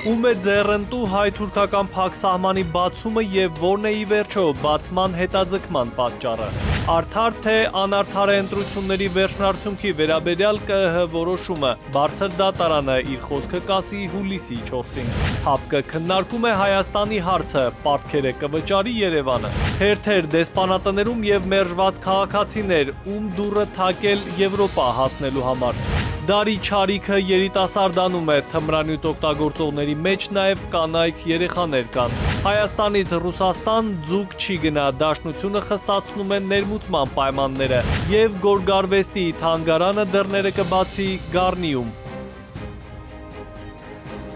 Ում է ձեռնտու հայ-թուրքական փակ սահմանի բացումը եւ որն է ի վերջո բացման հետաձգման պատճառը։ Արդար թե անարդար է ընտրությունների վերջնարդյունքի վերաբերյալ ԿԸՀ որոշումը, բարձր դատարանը իր խոսքը կասի հուլիսի 4-ին։ ՀԱՊԿ քննարկում է Հայաստանի հարցը, պարտքեր է կվճարի Երևանը։ Հերթեր դեսպանատներում եւ մերժված քաղաքացիներ, ում դուռը թակել Եվրոպա հասնելու համար։ Դարի չարիքը երիտասարդանում է, թմրանյութ օգտագործողների մեջ նաև կանայք երեխաներ կան։ Հայաստանից Ռուսաստան ձուկ չի գնա, Դաշնությունը խստացնում է ներմուծման պայմանները եւ Գորգարվեստի թանգարանը դռները կբացի Գառնիում։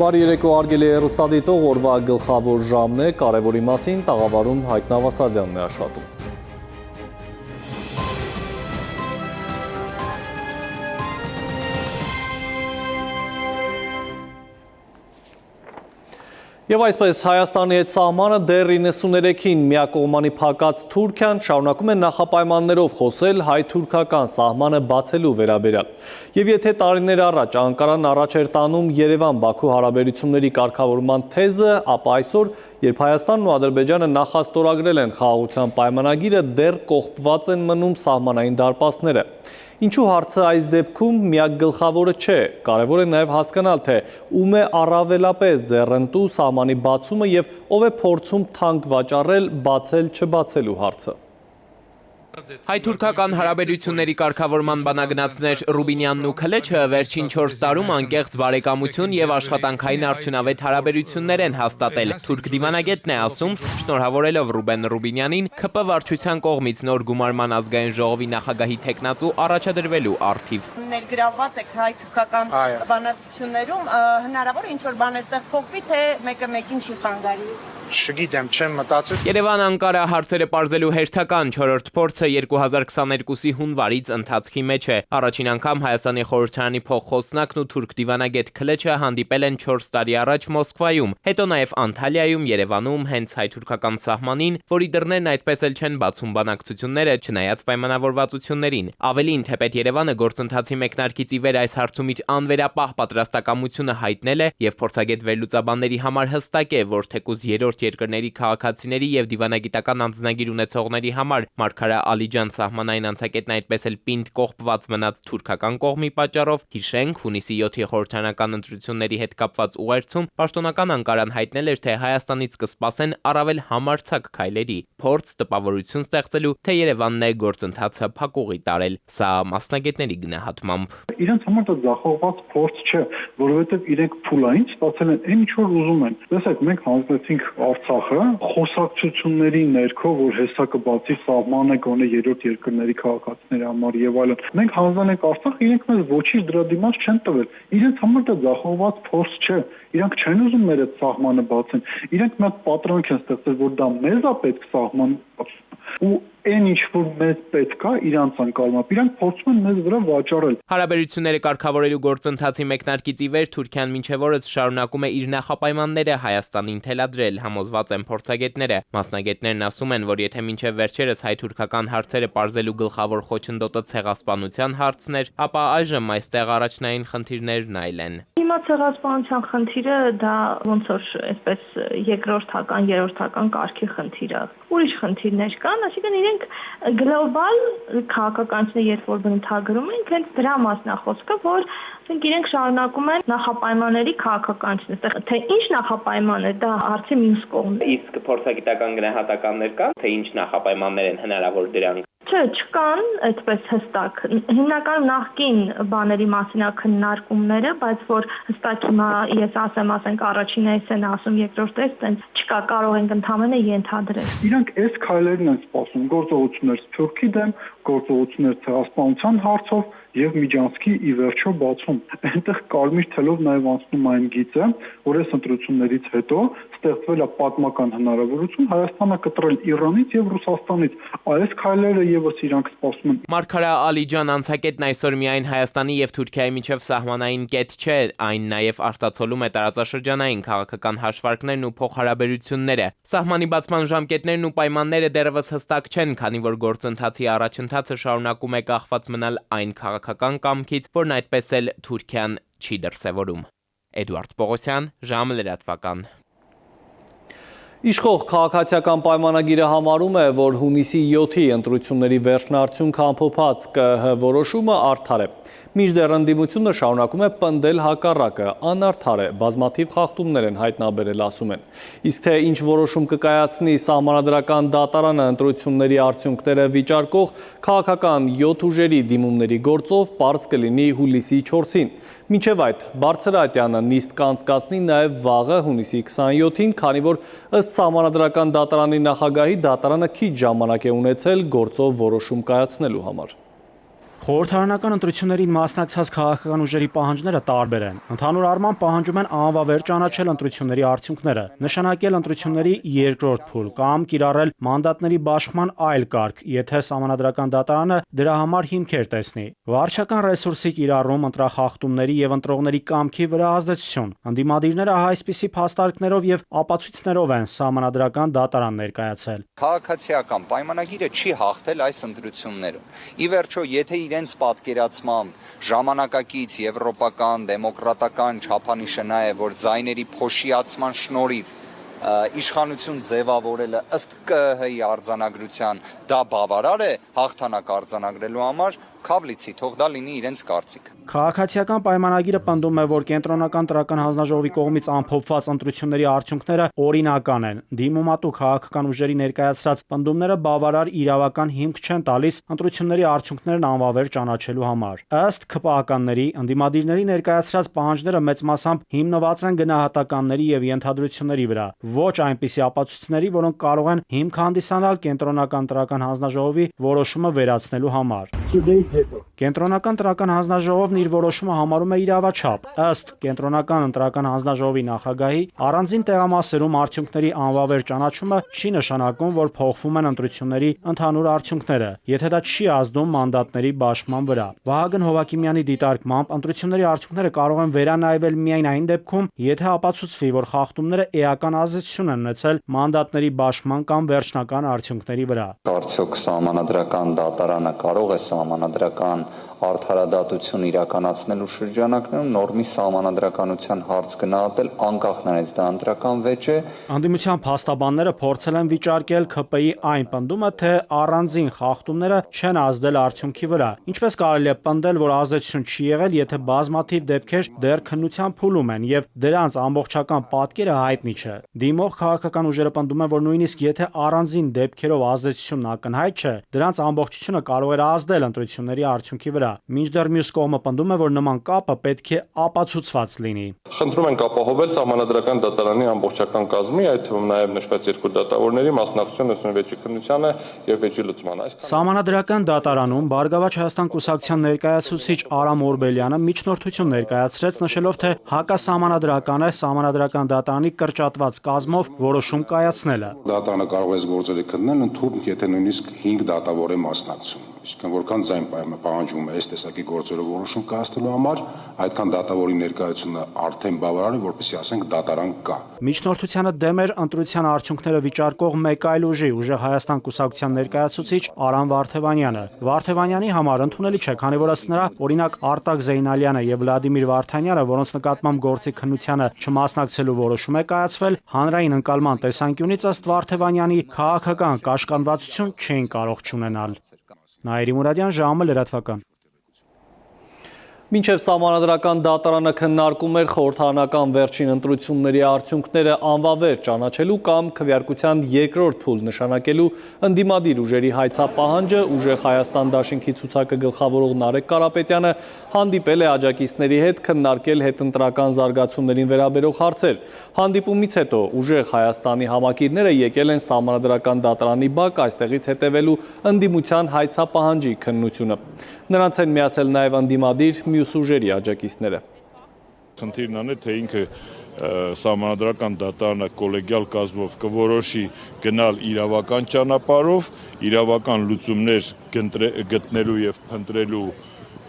Բարի երեկո, հարգելի հեռուստադիտող, օրվա գլխավոր ժամն է, կարևորի մասին տաղավարում Հայկ Նավասարդյանն է աշխատում։ Եվ այսպես Հայաստանի հետ սահմանը դեռ 93-ին միակողմանի փակած Թուրքիան շարունակում է նախապայմաններով խոսել հայ-թուրքական սահմանը բացելու վերաբերյալ։ Եվ եթե տարիներ առաջ Անկարան առաջ էր տանում Երևան-Բաքու հարաբերությունների կարգավորման թեզը, ապա այսօր, երբ Հայաստանն ու Ադրբեջանը նախաստորագրել են խաղաղության պայմանագիրը, դեռ կողպված են մնում սահմանային դարպասները։ Ինչու հարցը այս դեպքում միակ գլխավորը չէ, կարևոր է նաև հասկանալ, թե ում է առավելապես ձեռնտու սահմանի բացումը և ով է փորձում թանկ վաճառել բացել-չբացելու հարցը։ Հայ-թուրքական հարաբերությունների կարգավորման բանագնացներ Ռուբինյանն ու Քլեչը վերջին 4 տարում անկեղծ բարեկամություն և աշխատանքային արդյունավետ հարաբերություններ են հաստատել։ Թուրք դիվանագետն է ասում, շնորհավորելով Ռուբեն Ռուբինյանին, ՔՊ վարչության կողմից նոր գումարման ազգային ժողովի նախագահի թեկնածու առաջադրվելու առթիվ։ Ներգրավված եք հայ-թուրքական բանակցություններում, հնարավոր է ինչ-որ բան այստեղ փոխվի, թե մեկը մեկին չի խանգարի։ Չգիտեմ, չեմ մտածել։ Երևան-Անկարա հարցերը պարզելու հերթական 4-րդ փորձը 2022-ի հունվարից ընթացքի մեջ է։ Առաջին անգամ Հայաստանի խորհրդարանի փոխխոսնակն ու թուրք դիվանագետ Քլեչը հանդիպել են 4 տարի առաջ Մոսկվայում, հետո նաև Անտալիայում, Երևանում, հենց հայ-թուրքական սահմանին, որի դռներն այդպես էլ չեն բացում բանակցությունները, չնայած պայմանավորվածություններին։ Ավելին, թեպետ Երևանը գործընթացի մեկնարկից ի վեր այս հարցում իր անվերապահ պատրաստակամությունը հայտնել է եւ փորձագետ վերլուծաբանների համար հստակ է, որ թեկուզ երրորդ երկրների քաղաքացիների եւ դիվանագիտական անձնագիր ունեցողների համար Մարգարա Ալիջան սահմանային անցակետն այդպես էլ պինդ կողպված մնաց թուրքական կողմի պատճառով, հիշենք, հունիսի 7-ի խորհրդարանական ընտրությունների հետ կապված ուղերձում պաշտոնական Անկարան հայտնել էր, թե Հայաստանից կսպասեն առավել համարձակ քայլերի, փորձ տպավորություն ստեղծելու, թե Երևանն է գործընթացը փակուղի տարել։ Սա մասնագետների գնահատմամբ։ Իրենց համար դա ձախողված փորձ չէ, որովհետև իրենք փուլային ստացել են այն ինչ որ ուզում են։ Տեսեք, մենք հանձնեցինք Արցախը խոսակցությունների ներքո, որ հեսա կբացի սահմանը գոնե երրորդ երկրների քաղաքացիների համար եւ այլն։ Մենք հանձնել ենք Արցախ, իրենք մեզ ոչինչ դրա դիմաց չեն տվել։ Իրենց համար դա ձախողված փորձ չէ։ Իրանք չեն ուզում մեր այդ սահմանը բացեն։ Իրենք մի հատ պատրանք են ստեղծել, որ դա մեզ է պետք սահման ու այն ինչ որ մեզ պետք է իրանց անկալմամբ, իրանք փորձում են մեզ վրա վաճառել։ Հարաբերությունները կարգավորելու գործընթացի մեկնարկից ի վեր Թուրքիան մինչև օրս շարունակում է իր նախապայմանները Հայաստանին թելադրել, համոզված են փորձագետները։ Մասնագետներն ասում են, որ եթե մինչև վերջերս հայ-թուրքական հարցերը պարզելու գլխավոր խոչընդոտը ցեղասպանության հարցն էր, ապա այժմ այստեղ առաջնային խնդիրներն այլ են։ Հիմա ցեղասպանության խնդիրը դա ոնց որ այսպես երկրորդական, երրորդական կարգի խնդիր է։ Ուրիշ խնդիրներ կան, այսինքն իրենք գլոբալ քաղաքականությունը երբ որ բնութագրում են, հենց դրա մասն է խոսքը, որ իրենք շարունակում են նախապայմանների քաղաքականությունը։ Թե ինչ նախապայման է, դա հարցի մյուս կողմն է։ Իսկ փորձագիտական գնահատականներ կան, թե ինչ նախապայմաններ են հնարավոր դրանք։ Չէ, չկան այդպես հստակ։ Հիմնականում նախկին բաների մասին է քննարկումները, բայց որ հստակ հիմա ես ասենք առաջինը են ասում, երկրորդը այդպես չկա, կարող ենք ընդհանրապես ենթադրել։ Իրանք այս քայլերն են սպասում գործողություններ Թուրքի դեմ, գործողություններ ցեղասպանության հարցով եւ Միջանցքի ի վերջո բացում։ Այնտեղ կարմիր թելով նաեւ անցնում այն գիծը, որ այս ընտրություններից հետո ստեղծվել է պատմական հնարավորություն Հայաստանը կտրել Իրանից եւ Ռուսաստանից։ Այս քայլերը եւս իրանք սպասում են։ Մարգարա Ալիջան անցակետն այսօր միայն Հայաստանի եւ Թուրքիայի միջև սահմանային կետ չէ, այն նաեւ արտացոլում է տարածաշրջանային քաղաքական հաշվարկներն ու փոխհարաբերությունները։ Սահմանի բացման ժամկետներն ու պայմանները դեռևս հստակ չեն, քանի որ գործընթացի առաջընթացը շարունակում է կախված մնալ այն քաղաքական կամքից, որն այդպես էլ Թուրքիան չի դրսևորում։ Էդուարդ Պողոսյան, ժամը լրատվական։ Իշխող քաղաքացիական պայմանագիրը համարում է, որ հունիսի 7-ի ընտրությունների վերջնարդյունքը ամփոփած ԿԸՀ որոշումը արդար է։ Մինչդեռ ընդդիմությունը շարունակում է պնդել հակառակը, անարդար է, բազմաթիվ խախտումներ են հայտնաբերել, ասում են։ Իսկ թե ինչ որոշում կկայացնի Սահմանադրական դատարանը ընտրությունների արդյունքները վիճարկող քաղաքական 7 ուժերի դիմումների գործով պարզ կլինի հուլիսի 4-ին։ Մինչև այդ, Բարձրատյանը նիստ կանցկացնի նաև վաղը հունիսի 27-ին, քանի որ ըստ Սահմանադրական դատարանի նախագահի դատարանը քիչ ժամանակ է ունեցել գործով որոշում կայացնելու համար։ Խորհրդարանական ընտրություններին մասնակցած քաղաքական ուժերի պահանջները տարբեր են։ Ընդհանուր առմամբ պահանջում են անվավեր ճանաչել ընտրությունների արդյունքները, նշանակել ընտրությունների երկրորդ փուլ կամ կիրառել մանդատների բաշխման այլ կարգ, եթե Սահմանադրական դատարանը դրա համար հիմքեր տեսնի։ Վարչական ռեսուրսի կիրառում, ընտրախախտումների եւ ընտրողների կամքի վրա ազդեցություն։ Ընդդիմադիրները այսպիսի փաստարկներով եւ ապացույցներով են Սահմանադրական դատարան ներկայացել։ Քաղաքացիական պայմանագիրը չի հաղթել այս ընտրություններում։ Ի վերջո, եթե իրենց պատկերացմամբ ժամանակակից եվրոպական, դեմոկրատական չափանիշը նա է, որ ձայների փոշիացման շնորհիվ իշխանություն ձևավորելը ըստ ԿԸՀ-ի արձանագրության դա բավարար է հաղթանակ արձանագրելու համար, քավլիցի թող դա լինի իրենց կարծիքը։ Քաղաքացիական պայմանագիրը պնդում է, որ Կենտրոնական տրական հանձնաժողովի կողմից ամփոփված ընտրությունների արդյունքները օրինական են։ Դիմումատու քաղաքական ուժերի ներկայացրած պնդումները բավարար իրավական հիմք չեն տալիս ընտրությունների արդյունքներն անվավեր ճանաչելու համար։ Ըստ ԿՊԱ-ականների, ընդդիմադիրների ներկայացրած պահանջները մեծ մասամբ հիմնված են գնահատականների եւ ենթադրությունների վրա, ոչ այնպիսի ապացույցների, որոնք կարող են հիմք հանդիսանալ Կենտրոնական տրական հանձնաժողովի որոշումը վերացնելու համար։ Կենտրոնական տրական հանձնաժողովն իր որոշումը համարում է իրավաչափ։ Ըստ Կենտրոնական ընտրական հանձնաժողովի նախագահի, առանձին տեղամասերում արդյունքների անվավեր ճանաչումը չի նշանակում, որ փոխվում են ընտրությունների ընդհանուր արդյունքները, եթե դա չի ազդում մանդատների բաշխման վրա։ Վահագն Հովակիմյանի դիտարկմամբ ընտրությունների արդյունքները կարող են վերանայվել միայն այն դեպքում, եթե ապացուցվի, որ խախտումները էական ազդեցություն են ունեցել մանդատների բաշխման կամ վերջնական արդյունքների վրա։ Արդյոք Սահմանադրական դատարանը կարող է Սահմանադրական արդարադատություն իրականացնելու շրջանակներում նորմի սահմանադրականության հարց գնահատել անկախ նրանից դա ընտրական վեճ է։ Անդիմության փաստաբանները փորձել են վիճարկել ՔՊ-ի այն պնդումը, թե առանձին խախտումները չեն ազդել արդյունքի վրա։ Ինչպես կարելի է պնդել, որ ազդեցություն չի եղել, եթե բազմաթիվ դեպքեր դեռ քննության փուլում են եւ դրանց ամբողջական պատկերը հայտնի չէ։ Դիմող քաղաքական ուժերը պնդում են, որ նույնիսկ եթե առանձին դեպքերով ազդեցությունն ակնհայտ չէ, դրանց ամբողջությունը կարող էր ազդել ընտրությունների արդյունքի վրա։ Մինչդեռ մյուս կողմը պնդում է, որ նման կապը պետք է ապացուցված լինի։ Խնդրում ենք ապահովել Սահմանադրական դատարանի ամբողջական կազմի, այդ թվում նաև նշված երկու դատավորների մասնակցությունը 96-ի քննությանը եւ վեճի լուծմանը։ Սահմանադրական դատարանում Բարգավաճ Հայաստան կուսակցության ներկայացուցիչ Արամ Օրբելյանը միջնորդություն ներկայացրեց, նշելով, թե հակասահմանադրական է Սահմանադրական դատարանի կրճատված կազմով որոշում կայացնելը։ Դատարանը կարող է գործերը քննել ընդհանուր, եթե նույնիսկ 5 դատավոր է մասնակցում։ Իսկ որքան ձայն պահանջվում է այս տեսակի գործերով որոշում կայացնելու համար, այդքան դատավորի ներկայությունը արդեն բավարար է, որպեսզի ասենք դատարան կա։ Միջնորդությանը դեմ էր ընտրության արդյունքները վիճարկող մեկ այլ ուժի, Ուժեղ Հայաստան կուսակցության ներկայացուցիչ Արամ Վարդևանյանը։ Վարդևանյանի համար ընդունելի չէ, քանի որ ըստ նրա, օրինակ Արտակ Զեյնալյանը եւ Վլադիմիր Վարդանյանը, որոնց նկատմամբ գործի քննությանը չմասնակցելու որոշում է կայացվել, հանրային ընկալման տեսանկյունից ըստ Վարդևանյանի քաղաքական կաշկանդվածություն չէին կարող չունենալ։ Նաիրի Մուրադյան, ժամը լրատվական։ Մինչև Սահմանադրական դատարանը քննարկում էր խորհրդարանական վերջին ընտրությունների արդյունքները անվավեր ճանաչելու կամ քվեարկության երկրորդ փուլ նշանակելու ընդդիմադիր ուժերի հայցապահանջը, Ուժեղ Հայաստան դաշինքի ցուցակը գլխավորող Նարեկ Կարապետյանը հանդիպել է աջակիցների հետ քննարկել հետընտրական զարգացումներին վերաբերող հարցեր։ Հանդիպումից հետո Ուժեղ Հայաստանի համակիրները եկել են Սահմանադրական դատարանի բակ, այստեղից հետևելու ընդդիմության հայցապահանջի քննությունը։ Նրանց են միացել նաև ընդդիմադիր մյուս ուժերի աջակիցները։ Խնդիրն այն է, թե ինքը Սահմանադրական դատարանը կոլեգիալ կազմով կորոշի գնալ իրավական ճանապարհով, իրավական լուծումներ գտնելու եւ փնտրելու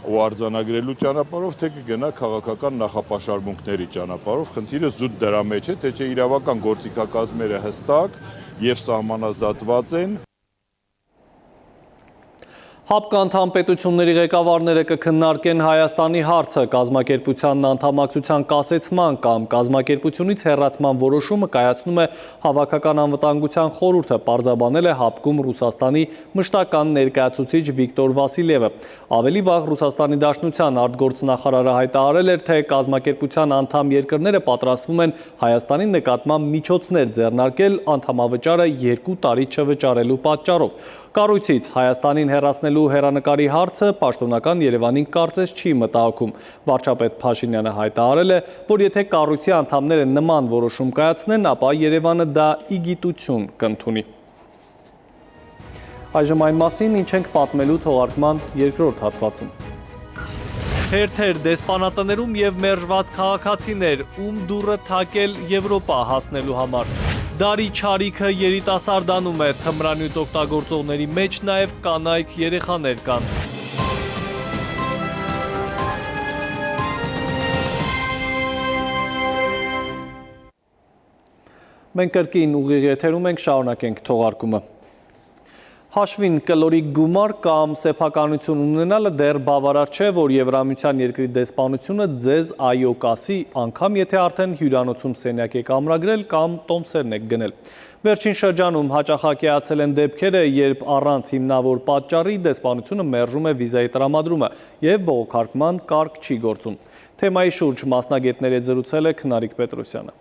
ու արձանագրելու ճանապարհով, թե կգնա քաղաքական նախապաշարմունքների ճանապարհով։ Խնդիրը զուտ դրա մեջ է, թե չէ իրավական գործիքակազմերը հստակ եւ սահմանազատված են։ ՀԱՊԿ անդամ պետությունների ղեկավարները կքննարկեն Հայաստանի հարցը, կազմակերպությանն անդամակցության կասեցման կամ կազմակերպությունից հեռացման որոշումը կայացնում է Հավաքական անվտանգության խորհուրդը, պարզաբանել է ՀԱՊԿ-ում Ռուսաստանի մշտական ներկայացուցիչ Վիկտոր Վասիլևը։ Ավելի վաղ Ռուսաստանի Դաշնության արտգործնախարարը հայտարարել էր, թե կազմակերպության անդամ երկրները պատրաստվում են Հայաստանի նկատմամբ միջոցներ ձեռնարկել անդամավճարը 2 տարի չվճարելու պատճառով։ Կառույցից Հայաստանին հեռացնելու հեռանկարի հարցը պաշտոնական Երևանին կարծես չի մտահոգում։ Վարչապետ Փաշինյանը հայտարարել է, որ եթե կառույցի անդամները նման որոշում կայացնեն, ապա Երևանը դա ի գիտություն կընդունի։ Այժմ այն մասին, ինչ ենք պատմելու թողարկման երկրորդ հատվածում։ Թերթեր դեսպանատներում և մերժված քաղաքացիներ, ում դուռը թակել Եվրոպա հասնելու համար։ Դարի չարիքը երիտասարդանում է, թմրանյութ օգտագործողների մեջ նաև կանայք երեխաներ կան։ Մենք կրկին ուղիղ եթերում ենք, շարունակենք թողարկումը։ Հաշվին կլորիկ գումար կամ սեփականություն ունենալը դեռ բավարար չէ, որ Եվրամիության երկրի դեսպանությունը ձեզ այո կասի, անգամ եթե արդեն հյուրանոցում սենյակ եք ամրագրել կամ տոմսերն եք գնել։ Վերջին շրջանում հաճախակիացել են դեպքերը, երբ առանց հիմնավոր պատճառի դեսպանությունը մերժում է վիզայի տրամադրումը և բողոքարկման կարգ չի գործում։ Թեմայի շուրջ մասնագետների հետ զրուցել է Քնարիկ Պետրոսյանը։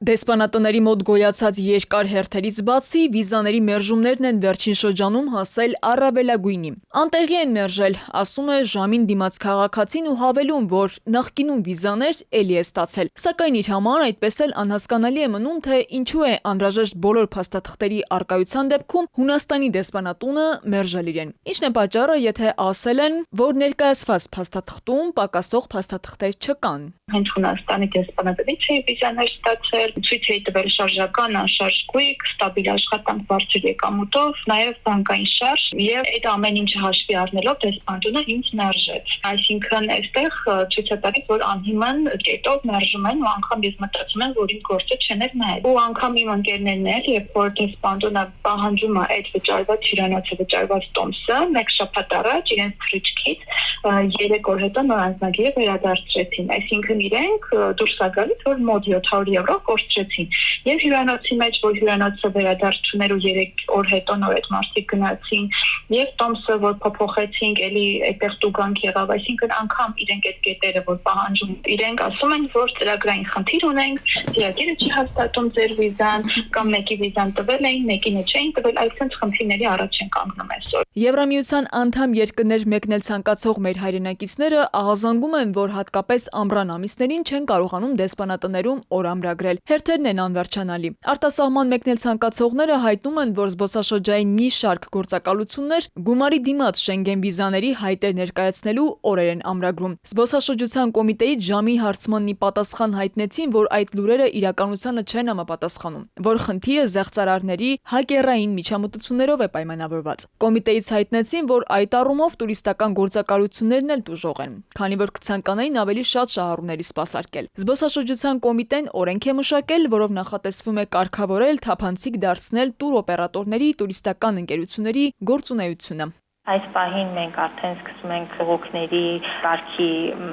Դեսպանատների մոտ գոյացած երկար հերթերից բացի, վիզաների մերժումներն են վերջին շրջանում հասել առավելագույնի։ Անտեղի են մերժել, ասում է ժամին դիմաց քաղաքացին ու հավելում, որ նախկինում վիզաներ էլի է ստացել։ Սակայն իր համար այդպես էլ անհասկանալի է մնում, թե ինչու է անհրաժեշտ բոլոր փաստաթղթերի առկայության դեպքում Հունաստանի դեսպանատունը մերժել իրեն։ Ինչն է պատճառը, եթե ասել են, որ ներկայացված փաստաթղթում պակասող փաստաթղթեր չկան։ Հենց Հունաստանի դեսպանատունից է վիզաներ ստացել, ցույց է տվել շարժական անշարժ գույք, ստաբիլ աշխատանք բարձր եկամուտով, նաև բանկային շարժ եւ այդ ամեն ինչը հաշվի առնելով դեսպանատունը ինձ մերժեց։ Այսինքն այստեղ ցույց է տալիս, որ անհիմն կետով մերժում են ու անգամ ես մտածում եմ, որ իմ գործը չեն էլ նայել։ Ու անգամ իմ ընկերներն էլ, երբ որ դեսպանատունը պահանջում է այդ վճարված հյուրանոցը վճարված տոմսը, մեկ շաբաթ առաջ իրենց թռիչքից 3 օր հետո նոր անձնագիրը վերադարձրեցին։ Այսինքն իրենք դուրս է գալիս, որ մոտ 700 եվրո կորցրեցին։ Եվ հյուրանոցի մեջ, որ հյուրանոցը վերադարձուներ ու 3 օր հետո նոր այդ մարդիկ գնացին, եւ տոմսը, որ փոփոխեցինք, էլի այդտեղ տուգանք եղավ, այսինքն անգամ իրենք այդ կետերը, որ պահանջում, իրենք ասում են, որ ծրագրային խնդիր ունենք, ծրագիրը չի հաստատում ձեր վիզան, կամ մեկի վիզան տվել էին, մեկինը չէին տվել, այսինքն խնդիրների առաջ են կանգնում այսօր։ Եվրամիության անդամ երկրներ մեկնել ցանկացող մեր հայրենակիցները ահազանգում են, որ հատկապես ամռան ամիսներին չեն կարողանում դեսպանատներում օր ամրագրել։ Հերթերն են անվերջանալի։ Արտասահման մեկնել ցանկացողները հայտնում են, որ զբոսաշրջային մի շարք գործակալություններ գումարի դիմաց Շենգեն վիզաների հայտեր ներկայացնելու օրեր են ամրագրում։ Զբոսաշրջության կոմիտեից ժամի հարցմաննի պատասխան հայտնեցին, որ այդ լուրերը իրականությանը չեն համապատասխանում, որ խնդիրը զեղծարարների հակերային միջամտություններով է պայմանավորված։ Կոմիտեից հայտնեցին, որ այդ առումով տուրիստական գործակալություններն էլ տուժող են, քանի որ կցանկանային ավելի շատ շահառուների սպասարկել։ Զբոսաշրջության կոմիտեն օրենք է մշակել, որով նախատեսվում է կարգավորել, թափանցիկ դարձնել տուրօպերատորների, տուրիստական ընկերությունների գործունեությունը։ Այս պահին մենք արդեն սկսում ենք բողոքների կարգի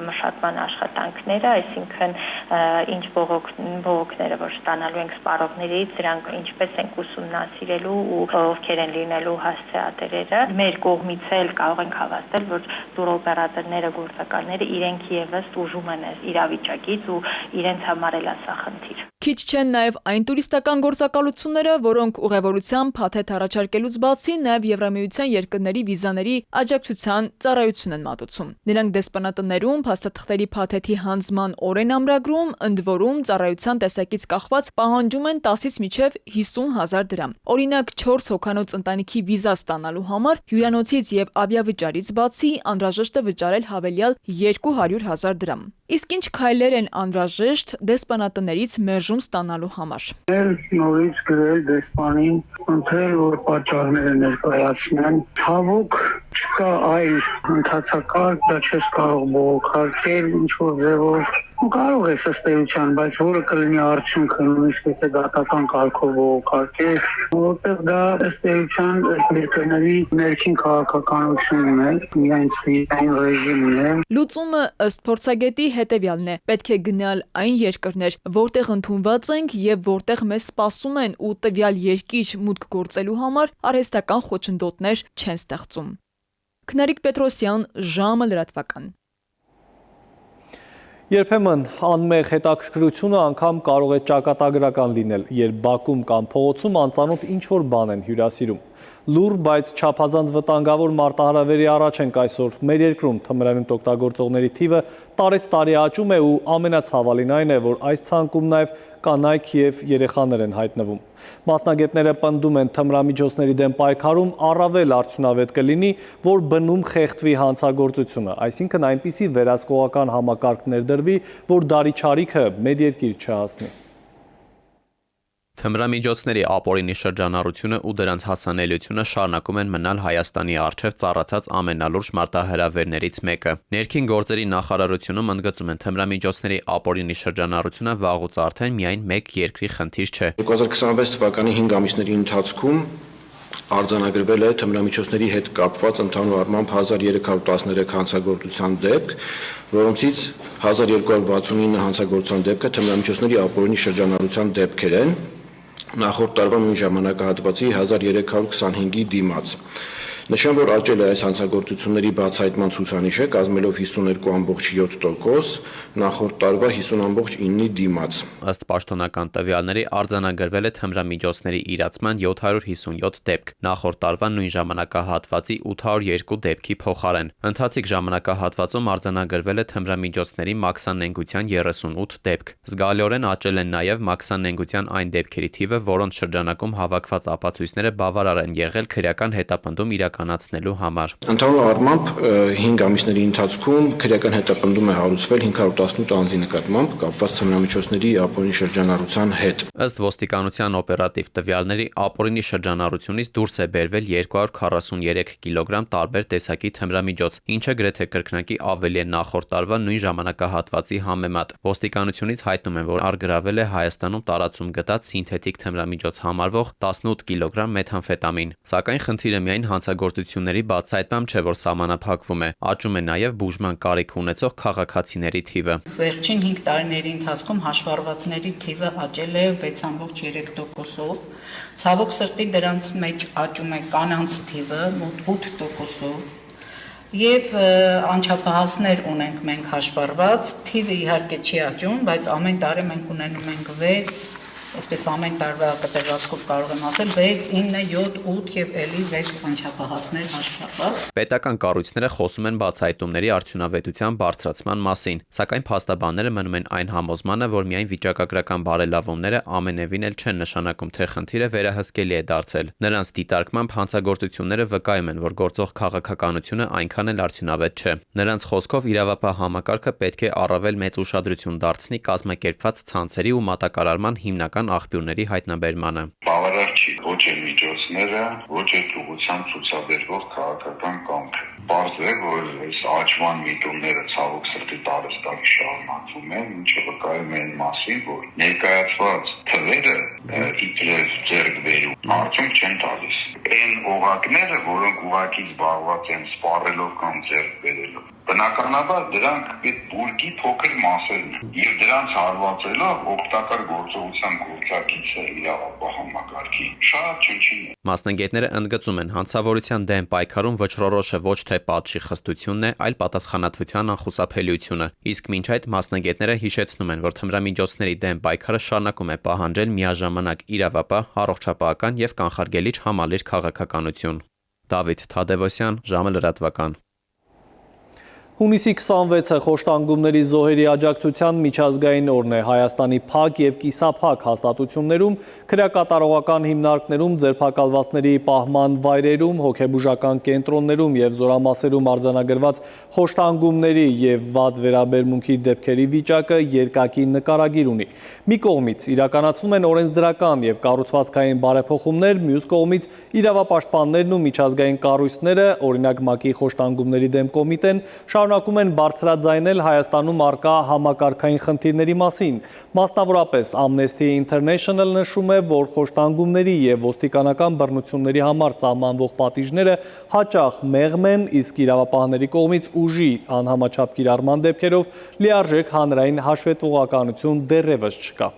մշակման աշխատանքները, այսինքն ինչ բողոքները, որ ստանալու ենք սպառողներից, դրանք ինչպես ենք ուսումնասիրելու ու ովքեր են լինելու հասցեատերերը։ Մեր կողմից էլ կարող ենք հավաստել, որ տուրօպերատորները, գործակալները իրենք եւս ուժում են իրավիճակից ու իրենց համար էլ սա խնդիր։ Քիչ չեն նաև այն տուրիստական գործակալությունները, որոնք ուղևորության փաթեթ առաջարկելուց բացի նաև Եվրամիության երկրների վիզաների աջակցության ծառայություն են մատուցում։ Նրանք դեսպանատներում փաստաթղթերի փաթեթի հանձնման օր են ամրագրում, ընդ որում ծառայության տեսակից կախված պահանջում են 10-ից մինչև 50,000 դրամ։ Օրինակ 4 հոգանոց ընտանիքի վիզա ստանալու համար հյուրանոցից եւ ավիավճարից բացի անհրաժեշտ է վճարել հավելյալ 200,000 դրամ։ Իսկ ինչ քայլեր են անհրաժեշտ դեսպանատներից մերժում ստանալու համար։ Նորից գրել դեսպանին, ընտրել, որ պատճառները ներկայացնեն։ Ցավոք Չկա այլ ընթացակարգ, դա չես կարող բողոքարկել ինչ-որ ձևով։ Կարող ես ըստ էության, բայց որը կլինի արդյունքը, նույնիսկ եթե դատական կարգով բողոքարկես, որտեղ դա ըստ էության երկրների ներքին քաղաքականությունն է, միայն ռեժիմն է։ Լուծումը ըստ փորձագետի հետևյալն է. պետք է գնալ այն երկրներ, որտեղ ընդունված ենք եւ որտեղ մեզ սպասում են ու տվյալ երկիր մուտք գործելու համար արհեստական խոչընդոտներ չեն ստեղծում։ Քնարիկ Պետրոսյան, ժամը լրատվական։ Երբեմն անմեղ հետաքրքրությունը անգամ կարող է ճակատագրական լինել, երբ բակում կամ փողոցում անծանոթ ինչ-որ բան են հյուրասիրում։ Լուռ, բայց չափազանց վտանգավոր մարտահրավերի առաջ ենք այսօր։ Մեր երկրում թմրանյութ օգտագործողների թիվը տարեցտարի աճում է ու ամենացավալին այն է, որ այս ցանկում նաև կանայք և երեխաներ են հայտնվում։ Մասնագետները պնդում են թմրամիջոցների դեմ պայքարում առավել արդյունավետ կլինի, որ բնում խեղդվի հանցագործությունը, այսինքն այնպիսի վերահսկողական համակարգ ներդրվի, որ դարի չարիքը մեր երկիր չհասնի։ Թմրամիջոցների ապօրինի շրջանառությունը ու դրանց հասանելիությունը շարունակում են մնալ Հայաստանի առջև ծառացած ամենալուրջ մարտահրավերներից մեկը։ Ներքին գործերի նախարարությունում ընդգծում են թմրամիջոցների ապօրինի շրջանառությունը վաղուց արդեն միայն մեկ երկրի խնդիր չէ։ 2026 թվականի 5 ամիսների ընթացքում արձանագրվել է թմրամիջոցների հետ կապված ընդհանուր առմամբ 1313 հանցագործության դեպք, որոնցից 1269 հանցագործության դեպքը թմրամիջոցների ապօրինի շրջանառության դեպքեր են, նախորդ տարվա նույն ժամանակահատվածի 1325-ի դիմաց։ Նշեմ, որ աճել է այս հանցագործությունների բացահայտման ցուցանիշը, կազմելով 52.7%, նախորդ տարվա 50.9-ի դիմաց։ Ըստ պաշտոնական տվյալների արձանագրվել է թմրամիջոցների իրացման 757 դեպք, նախորդ տարվա նույն ժամանակահատվածի 802 դեպքի փոխարեն։ Ընթացիկ ժամանակահատվածում արձանագրվել է թմրամիջոցների մաքսանենգության 38 դեպք։ Զգալիորեն աճել են նաև մաքսանենգության այն դեպքերի թիվը, որոնց շրջանակում հավաքված ապացույցները բավարար են եղել քրեական հետապնդում իրականացնելու համար։ Ընդհանուր առմամբ 5 ամիսների ընթացքում քրեական հետապնդում է հարուցվել 518 անձի նկատմամբ կապված թմրամիջոցների ապօրինի շրջանառության հետ։ Ըստ ոստիկանության օպերատիվ տվյալների, ապօրինի շրջանառությունից դուրս է բերվել 243 կիլոգրամ տարբեր տեսակի թմրամիջոց, ինչը գրեթե կրկնակի ավելի է նախորդ տարվա նույն ժամանակահատվածի համեմատ։ Ոստիկանությունից հայտնում են, որ առգրավել է Հայաստանում տարածում գտած սինթետիկ թմրամիջոց համարվող 18 կիլոգրամ մեթամֆետամին։ Սակայն խնդիրը միայն հանցագործությունների բացահայտմամբ չէ, որ սահմանափակվում է, աճում է նաև բուժման կարիք ունեցող քաղաքացիների թիվը։ Վերջին 5 տարիների ընթացքում հաշվառվածների թիվը աճել է 6.3%-ով։ Ցավոք սրտի դրանց մեջ աճում է կանանց թիվը մոտ 8%-ով։ Եվ անչափահասներ ունենք մենք հաշվառված, թիվը իհարկե չի աճում, բայց ամեն տարի մենք ունենում ենք 6, այսպես ամեն տարվա կտրվածքով կարող եմ ասել 6, 9, 7, 8 եւ ելի 6 անչափահասներ հաշվառված։ Պետական կառույցները խոսում են բացահայտումների արդյունավետության բարձրացման մասին, սակայն փաստաբանները մնում են այն համոզմանը, որ միայն վիճակագրական բարելավումները ամենևին էլ չեն նշանակում, թե խնդիրը վերահսկելի է դարձել։ Նրանց դիտարկմամբ հանցագործությունները վկայում են, որ գործող քաղաքականությունը այնքան էլ արդյունավետ չէ։ Նրանց խոսքով իրավապահ համակարգը պետք է առավել մեծ ուշադրություն դարձնի կազմակերպված ցանցերի ու մատակարարման հիմնական աղբյուրների հայտնաբերմանը։ Բավարար չի ոչ էլ միջոցները, ոչ էլ ուղղությամբ ցուցաբերվող քաղաքական կամքը։ Պարզ է, որ այս աճման միտումները ցավոք սրտի տարեստարի շարունակվում են, ինչը վկայում է այն մասին, որ ներկայացված թվերը իբրև ձեռք բերում արդյունք չեն տալիս։ Այն օղակները, որոնք ուղղակի զբաղված են սպառելով կամ ձեռք բերելով, բնականաբար դրանք այդ բուրգի փոքր մասերն են, եւ դրանց հարվածելով օգտակար գործողության գործակիցը իրավապահ համակարգի շատ չնչին է։ Մասնագետները ընդգծում են, հանցավորության դեմ պայքարում վճռորոշը ոչ թե պատժի խստությունն է, այլ պատասխանատվության անխուսափելիությունը։ Իսկ մինչ այդ մասնագետները հիշեցնում են, որ թմրամիջոցների դեմ պայքարը շարունակում է պահանջել միաժամանակ իրավապահ, առողջապահական եւ կանխարգելիչ համալիր քաղաքականություն։ Դավիթ Թադևոսյան, ժամը լրատվական։ Հունիսի 26-ը խոշտանգումների զոհերի աջակցության միջազգային օրն է Հայաստանի փակ և կիսափակ հաստատություններում, քրեակատարողական հիմնարկներում, ձերբակալվածների պահման վայրերում, հոգեբուժական կենտրոններում և զորամասերում արձանագրված խոշտանգումների և վատ վերաբերմունքի դեպքերի վիճակը երկակի նկարագիր ունի։ Մի կողմից իրականացվում են օրենսդրական և կառուցվածքային բարեփոխումներ, մյուս կողմից իրավապաշտպաններն ու միջազգային կառույցները, օրինակ ՄԱԿ-ի խոշտանգումների դեմ կոմիտեն, շարունակում են բարձրաձայնել Հայաստանում առկա համակարգային խնդիրների մասին։ Մասնավորապես Amnesty International նշում է, որ խոշտանգումների և ոստիկանական բռնությունների համար սահմանվող պատիժները հաճախ մեղմ են, իսկ իրավապահների կողմից ուժի անհամաչափ կիրառման դեպքերով լիարժեք հանրային հաշվետվողականություն դեռևս չկա։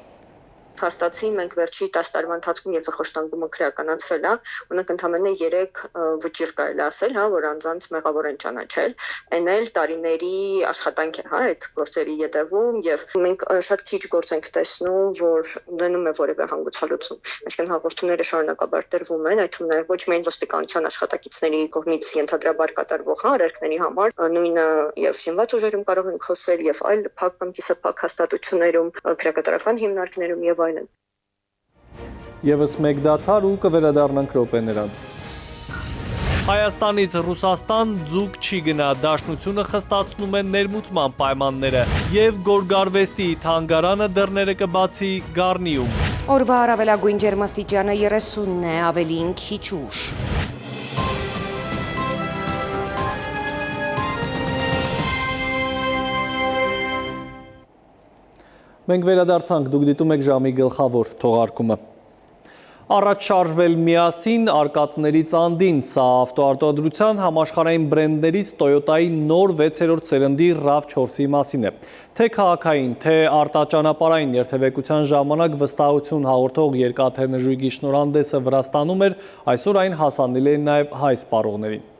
Հաստատի մենք վերջի 10 տարվա ընթացքում երբ խոշտանգումը քրեականացրել է, ունենք ընդամենը 3 վճիռ կարելի ասել, որ անձանց մեղավոր են ճանաչել, այն էլ տարիների աշխատանք է, այդ գործերի յետևում եւ մենք շատ քիչ գործ ենք տեսնում, որ ունենում է որևէ հանգուցալուծում։ Այսինքն հաղորդումները շարունակաբար տրվում են, այդ թվում ոչ միայն ոստիկանության աշխատակիցների կողմից ենթադրաբար կատարվող արարքների համար, նույնը եւ սինված ուժերում կարող ենք խոսել եւ այլ փակ կամ կիսափակ հաստատություններում, քրեակատարական հիմնարկներում եւ այլն։ Եվս մեկ դադար ու կվերադառնանք րոպեներ անց։ Հայաստանից Ռուսաստան ձուկ չի գնա, Դաշնությունը խստացնում են ներմուծման պայմանները եւ Գորգարվեստի թանգարանը դռները կբացի Գառնիում։ Օրվա առավելագույն ջերմաստիճանը 30-ն է, ավելին քիչ ուշ։ Մենք վերադարձանք, դուք դիտում եք ժամի գլխավոր թողարկումը։ Առաջ շարժվել միասին արկածներից անդին, սա ավտոարտադրության համաշխարհային բրենդներից Toyota-ի նոր 6-րդ սերնդի RAV4-ի մասին է։ Թե քաղաքային, թե արտաճանապարհային երթևեկության ժամանակ վստահություն հաղորդող երկաթերնժույգի շնորհանդեսը Վրաստանում էր, այսօր այն հասանելի է նաև հայ սպառողներին։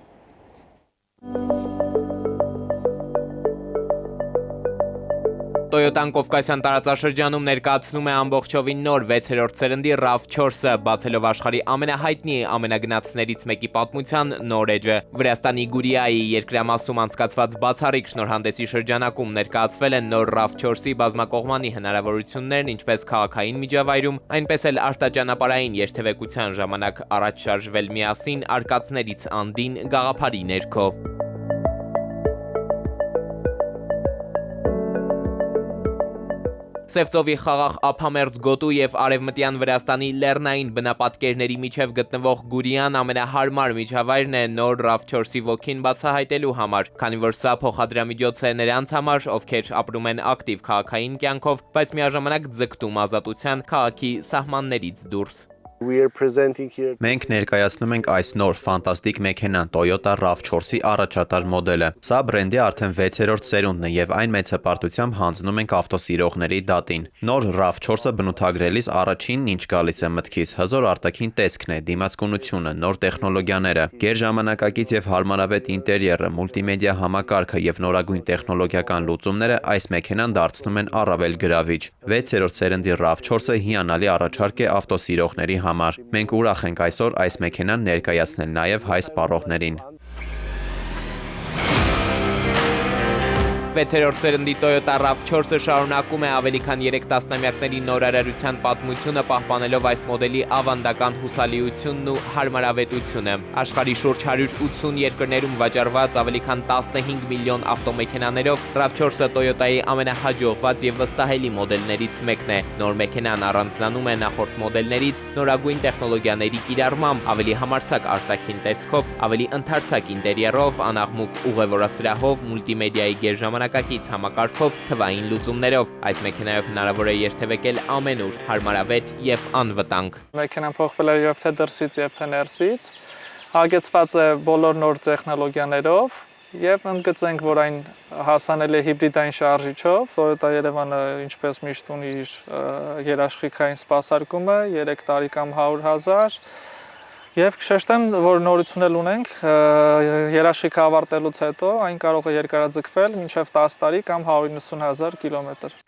Toyota-ն Կովկասյան տարածաշրջանում ներկայացնում է ամբողջովին նոր 6-րդ սերնդի RAV4-ը, բացելով աշխարհի ամենահայտնի ամենագնացներից մեկի պատմության նոր էջը։ Վրաստանի Գուրիայի երկրամասում անցկացված բացառիկ շնորհանդեսի շրջանակում ներկայացվել են նոր RAV4-ի բազմակողմանի հնարավորություններն ինչպես քաղաքային միջավայրում, այնպես էլ արտաճանապարհային երթևեկության ժամանակ առաջ շարժվել միասին արկածներից անդին գաղափարի ներքո։ Սևծովի խաղաղ ափամերձ գոտու և արևմտյան Վրաստանի լեռնային բնապատկերների միջև գտնվող Գուրիան ամենահարմար միջավայրն է նոր RAV4-ի ոգին բացահայտելու համար, քանի որ սա փոխադրամիջոց է նրանց համար, ովքեր ապրում են ակտիվ քաղաքային կյանքով, բայց միաժամանակ ձգտում ազատության քաղաքի սահմաններից դուրս։ Մենք ներկայացնում ենք այս նոր ֆանտաստիկ մեքենան Toyota RAV4-ի առաջատար մոդելը։ Սա բրենդի արդեն 6-րդ սերունդն է եւ այն մեծ հպարտությամբ հանձնում ենք ավտոսիրողների դատին։ Նոր RAV4-ը բնութագրելիս առաջինն ինչ գալիս է մտքիս, հզոր արտաքին տեսքն է, դիմացկունությունը, նոր տեխնոլոգիաները, գերժամանակակից եւ հարմարավետ ինտերիերը, մուլտիմեդիա համակարգը եւ նորագույն տեխնոլոգիական լուծումները այս մեքենան դարձնում են առավել գրավիչ։ 6-րդ սերնդի RAV4-ը հիանալի առաջարկ է ավտոսիրողների համար։ Մենք ուրախ ենք այսօր այս մեքենան ներկայացնել նաև հայ սպառողներին։ 6-րդ սերնդի Toyota RAV4-ը շարունակում է ավելի քան 3 տասնամյակների նորարարության պատմությունը, պահպանելով այս մոդելի ավանդական հուսալիությունն ու հարմարավետությունը։ Աշխարհի շուրջ 180 երկրներում վաճառված ավելի քան 15 միլիոն ավտոմեքենաներով RAV4-ը Toyota-ի ամենահաջողված եւ վստահելի մոդելներից մեկն է։ Նոր մեքենան առանձնանում է նախորդ մոդելներից նորագույն տեխնոլոգիաների կիրառմամբ, ավելի համարձակ արտաքին տեսքով, ավելի ընդարձակ ինտերիերով, անաղմուկ ուղևորասրահով, մուլտիմեդիայի գերժամանակակից համակարգով, թվային լուծումներով։ Այս մեքենայով հնարավոր է երթևեկել ամենուր, հարմարավետ եւ անվտանգ։ Մեքենան փոխվել է եւ թե դրսից եւ թե ներսից, հագեցված է բոլոր նոր տեխնոլոգիաներով եւ ընդգծենք, որ այն հասանելի է հիբրիդային շարժիչով, Toyota Երևանը ինչպես միշտ ունի իր երաշխիքային սպասարկումը 3 տարի կամ 100,000 Եվ կշեշտեմ, որ նորություն էլ ունենք, երաշխիքը ավարտելուց հետո այն կարող է երկարաձգվել մինչև 10 տարի կամ 190,000 կիլոմետր։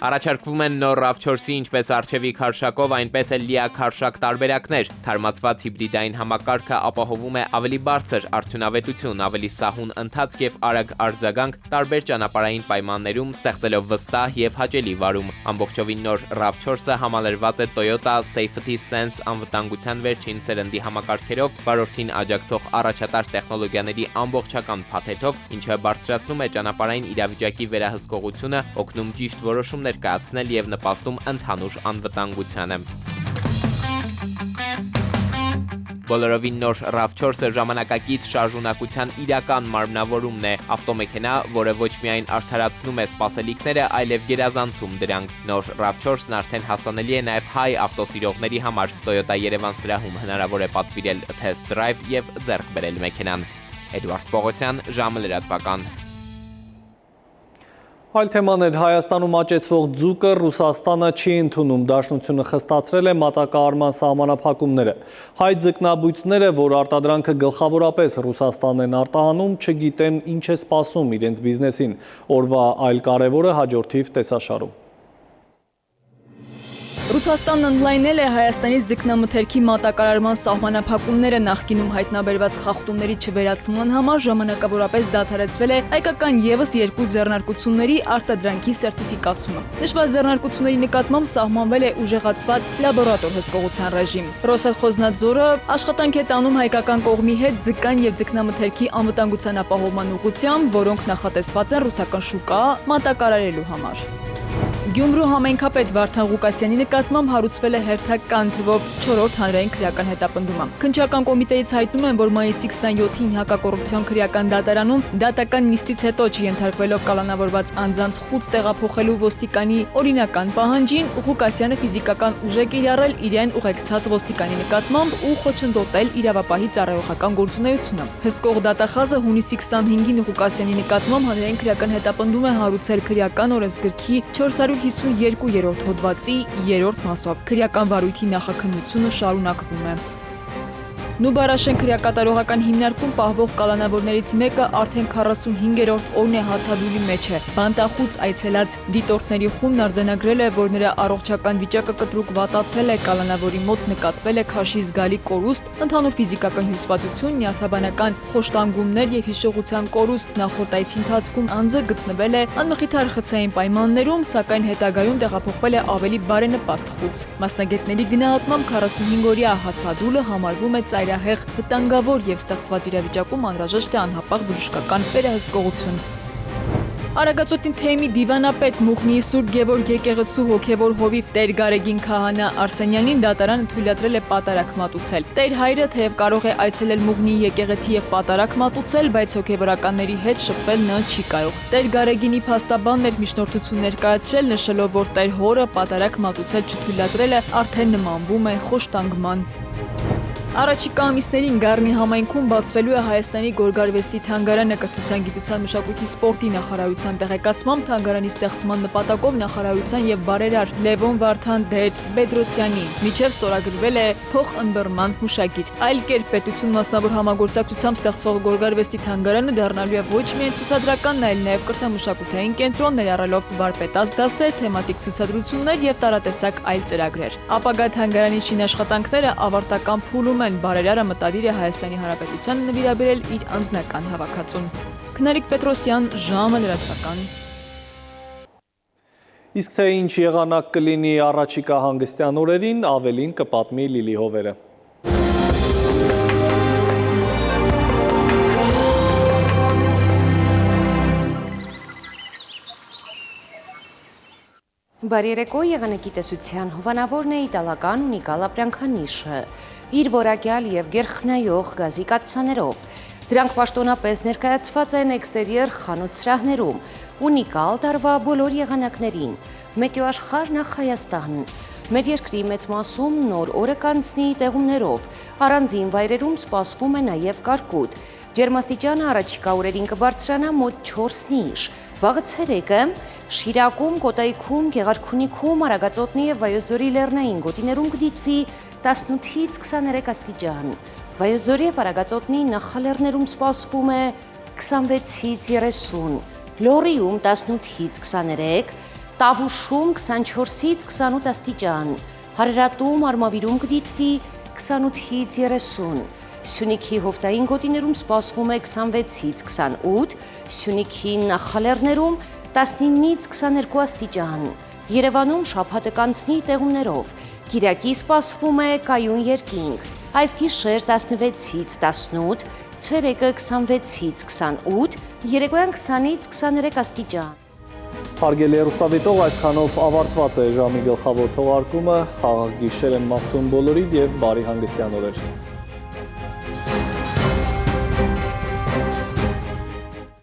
Առաջարկվում են նոր RAV4-ի ինչպես արչևի քարշակով, այնպես էլ լիաքարշակ տարբերակներ։ Թարմացված հիբրիդային համակարգը ապահովում է ավելի բարձր արդյունավետություն, ավելի սահուն ընթացք եւ արագ արձագանք տարբեր ճանապարհային պայմաններում, ստեղծելով վստահ եւ հաճելի վարում։ Ամբողջովին նոր RAV4-ը համալրված է Toyota Safety Sense անվտանգության վերջին սերնդի համակարգերով, վարորդին աջակցող առաջատար տեխնոլոգիաների ամբողջական փաթեթով, ինչը բարձրացնում է ճանապարհային իրավիճակի վերահսկողությունը, օգնում ճիշտ որոշումներ կայացնել եւ նպաստում ընդհանուր անվտանգությանը։ Բոլորովին նոր RAV4-ը ժամանակակից շարժունակության իրական մարմնավորումն է, ավտոմեքենա, որը ոչ միայն արդարացնում է սպասելիքները, այլև գերազանցում դրանք։ Նոր RAV4-ն արդեն հասանելի է նաև հայ ավտոսիրողների համար։ Toyota Երևան սրահում հնարավոր է պատվիրել test drive եւ ձեռք բերել մեքենան։ Էդուարդ Պողոսյան, ժամը լրատվական։ Այլ թեմաներ, Հայաստանում աճեցվող ձուկը Ռուսաստանը չի ընդունում, Դաշնությունը խստացրել է մատակարարման սահմանափակումները։ Հայ ձկնաբույծները, որ արտադրանքը գլխավորապես Ռուսաստանն են արտահանում, չգիտեն ինչ է սպասում իրենց բիզնեսին։ Օրվա այլ կարևորը հաջորդիվ տեսաշարում։ Ռուսաստանն ընդլայնել է Հայաստանից ձկնամթերքի մատակարարման սահմանափակումները, նախկինում հայտնաբերված խախտումների չվերացման համար ժամանակավորապես դադարեցվել է հայկական ևս 2 ձեռնարկությունների արտադրանքի սերտիֆիկացումը։ Նշված ձեռնարկությունների նկատմամբ սահմանվել է ուժեղացված լաբորատոր հսկողության ռեժիմ։ Ռոսելխոզնadzորը աշխատանք է տանում հայկական կողմի հետ ձկան եւ ձկնամթերքի անվտանգության ապահովման ուղղությամբ, որոնք նախատեսված են ռուսական շուկա մատակարարելու համար։ Գյումրու համայնքապետ Վարդան Ղուկասյանի նկատմամբ հարուցվել է հերթական թվով 4-րդ հանրային քրեական հետապնդումը։ Քննչական կոմիտեից հայտնում են, որ մայիսի 27-ին հակակոռուպցիոն քրեական դատարանում դատական նիստից հետո չենթարկվելով կալանավորված անձանց խուց տեղափոխելու ոստիկանի օրինական պահանջին, Ղուկասյանը ֆիզիկական ուժ է կիրառել իրեն ուղեկցած ոստիկանի նկատմամբ ու խոչընդոտել իրավապահի ծառայողական գործունեությունը։ Հսկող դատախազը հունիսի 25-ին Ղուկասյանի նկատմամբ հանրային քրեական հետապնդում է հարուցել քրեական օրենսգրքի 452-րդ հոդվածի 3-րդ մասով։ Քրեական վարույթի նախաքննությունը շարունակվում է։ Նուբարաշեն քրեակատարողական հիմնարկում պահվող կալանավորներից մեկը արդեն 45-րդ օրն է հացադուլի մեջ է։ Բանտախուց այցելած դիտորդների խումբն արձանագրել է, որ նրա առողջական վիճակը կտրուկ վատացել է, կալանավորի մոտ նկատվել է քաշի զգալի կորուստ, ընդհանուր ֆիզիկական հյուսվածություն, նյարդաբանական խոշտանգումներ եւ հիշողության կորուստ։ Նախորդ այցի ընթացքում անձը գտնվել է անմխիթար խցային պայմաններում, սակայն հետագայում տեղափոխվել է ավելի բարենպաստ խուց։ Մասնագետների գնահատմամբ 45-օրյա հացադուլը համարվում է ծայրահեղ, վտանգավոր եւ ստեղծված իրավիճակում անհրաժեշտ է անհապաղ բժշկական վերահսկողություն։ Արագածոտնի թեմի դիվանապետ Մուխնիի Սուրբ Գևորգ եկեղեցու հոգևոր հովիվ Տեր Գարեգին քահանա Արսենյանին դատարանը թույլատրել է պատարակ մատուցել։ Տեր հայրը թեև կարող է այցելել Մուխնիի եկեղեցի եւ պատարակ մատուցել, բայց հոգևորականների հետ շփվել նա չի կարող։ Տեր Գարեգինի փաստաբանն էր միջնորդություն ներկայացրել, նշելով, որ Տեր հորը պատարակ մատուցել չթույլատրելը արդեն նմանվում է խոշտանգման։ Առաջիկա ամիսներին Գառնի համայնքում բացվելու է Հայաստանի գորգարվեստի թանգարանը կրթության, գիտության, մշակույթի, սպորտի նախարարության տեղեկացմամբ թանգարանի ստեղծման նպատակով նախարարության եւ բարերար Լևոն Վարդան Բեդրոսյանի միջև ստորագրվել է փոխըմբռնման հուշագիր։ Այլ կերպ պետություն մասնավոր համագործակցությամբ ստեղծվող գորգարվեստի թանգարանը դառնալու է ոչ միայն ցուցադրական, այլ նաեւ կրթամշակութային կենտրոն, ներառելով վարպետաց դասեր, թեմատիկ ցուցադրություններ եւ տարատեսակ այլ ծրագրեր։ Ապագա թանգարանի շինաշխատանքները ավարտական փուլում են, բարերարը մտադիր է Հայաստանի Հանրապետությանը նվիրաբերել իր անձնական հավաքածուն։ Քնարիկ Պետրոսյան, ժամը լրատվական։ Իսկ թե ինչ եղանակ կլինի առաջիկա հանգստյան օրերին, ավելին կպատմի Լիլի Հովերը։ Բարերեկո եղանակի տեսության հովանավորն է իտալական ունիկալ ապրանքանիշը, իր որակյալ և գերխնայող գազի կաթսաներով։ Դրանք պաշտոնապես ներկայացված են էքստերիեր խանութ սրահներում, ունիկալ տարվա բոլոր եղանակներին, մետեոաշխարհ նախ Հայաստան։ Մեր երկրի մեծ մասում նոր օրը կանցնի տեղումներով, առանձին վայրերում սպասվում է նաև կարկուտ։ Ջերմաստիճանը առաջիկա օրերին կբարձրանա մոտ 4-ից։ Վաղը ցերեկը Շիրակում, Կոտայքում, Գեղարքունիքում, Արագածոտնի և Վայոց-Ձորի լեռնային գոտիներում կդիտվի 18-ից 23 աստիճան։ Վայոց-Ձորի և Արագածոտնի նախալեռներում սպասվում է 26-ից 30, Լոռիում 18-ից 23, Տավուշում 24-ից 28 աստիճան, Հարարատում Արմավիրում կդիտվի 28-ից 30, Սյունիքի հովտային գոտիներում սպասվում է 26-ից 28, Սյունիքի նախալեռներում 19-ից 22 աստիճան, Երևանում շաբաթը կանցնի տեղումներով, Կիրակի սպասվում է կայուն երկինք, այս գիշեր 16-ից 18, ցերեկը 26-ից 28, երեկոյան 20-ից 23 աստիճան։ Հարգելի հեռուստադիտող, այսքանով ավարտված է ժամի գլխավոր թողարկումը, խաղաղ գիշեր եմ մաղթում բոլորիդ եւ բարի հանգստյան օրեր։